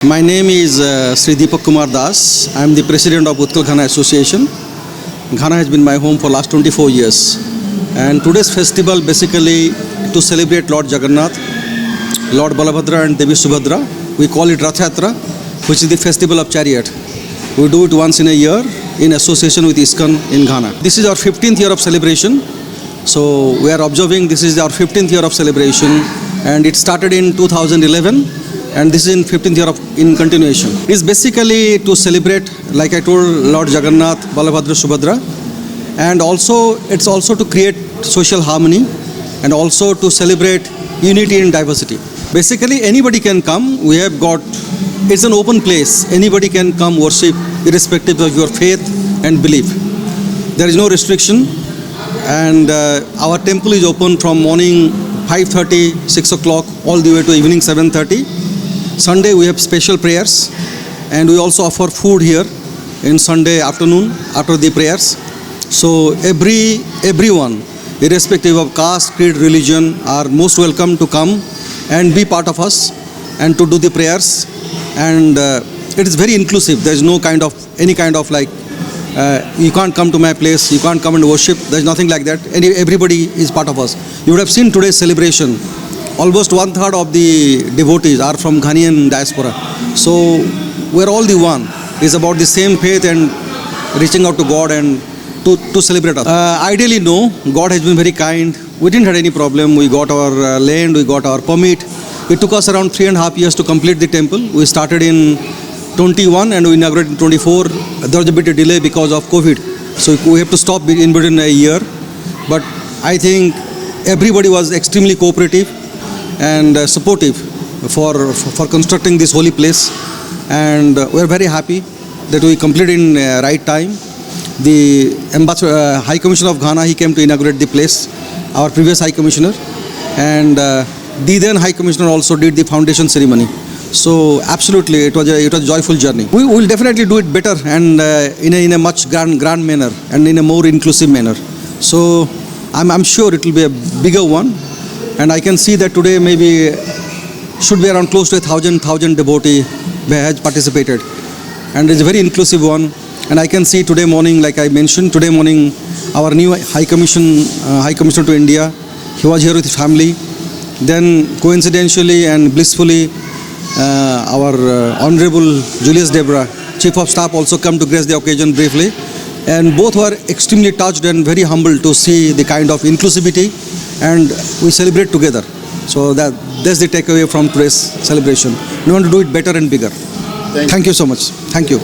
My name is Sri Deepak Kumar Das. I am the president of Utkal Ghana Association. Ghana has been my home for last 24 years. And today's festival basically to celebrate Lord Jagannath, Lord Balabhadra and Devi Subhadra. We call it Rath Yatra, which is the festival of chariot. We do it once in a year in association with ISKCON in Ghana. This is our 15th year of celebration. So we are observing this is our 15th year of celebration, and it started in 2011. And this is in 15th year in continuation. It is basically to celebrate, like I told, Lord Jagannath, Balabhadra, Subhadra, and also it's also to create social harmony and also to celebrate unity in diversity. Basically, anybody can come. We have got, it's an open place. Anybody can come worship irrespective of your faith and belief. There is no restriction, and our temple is open from morning 5:30, 6 o'clock, all the way to evening 7:30. Sunday we have special prayers, and we also offer food here in Sunday afternoon after the prayers. So everyone, irrespective of caste, creed, religion, are most welcome to come and be part of us and to do the prayers. And it is very inclusive. There is no any kind of like you can't come to my place, you can't come and worship. There is nothing like that. Everybody is part of us. You would have seen today's celebration. Almost 1/3 of the devotees are from Ghanaian diaspora. So we're all the one. It's about the same faith and reaching out to God and to celebrate us. Ideally, no. God has been very kind. We didn't have any problem. We got our land, we got our permit. It took us around 3.5 years to complete the temple. We started in 21 and we inaugurated in 24. There was a bit of delay because of COVID. So we have to stop in between a year. But I think everybody was extremely cooperative and supportive for constructing this holy place, and we are very happy that we completed in right time. The High Commissioner of Ghana, he came to inaugurate the place, our previous High Commissioner, and the then High Commissioner also did the foundation ceremony. So absolutely, it was a joyful journey. We will definitely do it better and in a much grand manner and in a more inclusive manner. So I'm sure it will be a bigger one. And I can see that today maybe should be around close to 1,000 devotee has participated. And it's a very inclusive one. And I can see today morning, like I mentioned, today morning, our new High Commissioner to India, he was here with his family. Then coincidentally and blissfully, our Honorable Julius Debra, Chief of Staff, also come to grace the occasion briefly. And both were extremely touched and very humbled to see the kind of inclusivity, and we celebrate together. So that's the takeaway from today's celebration. We want to do it better and bigger. Thank you so much. Thank you.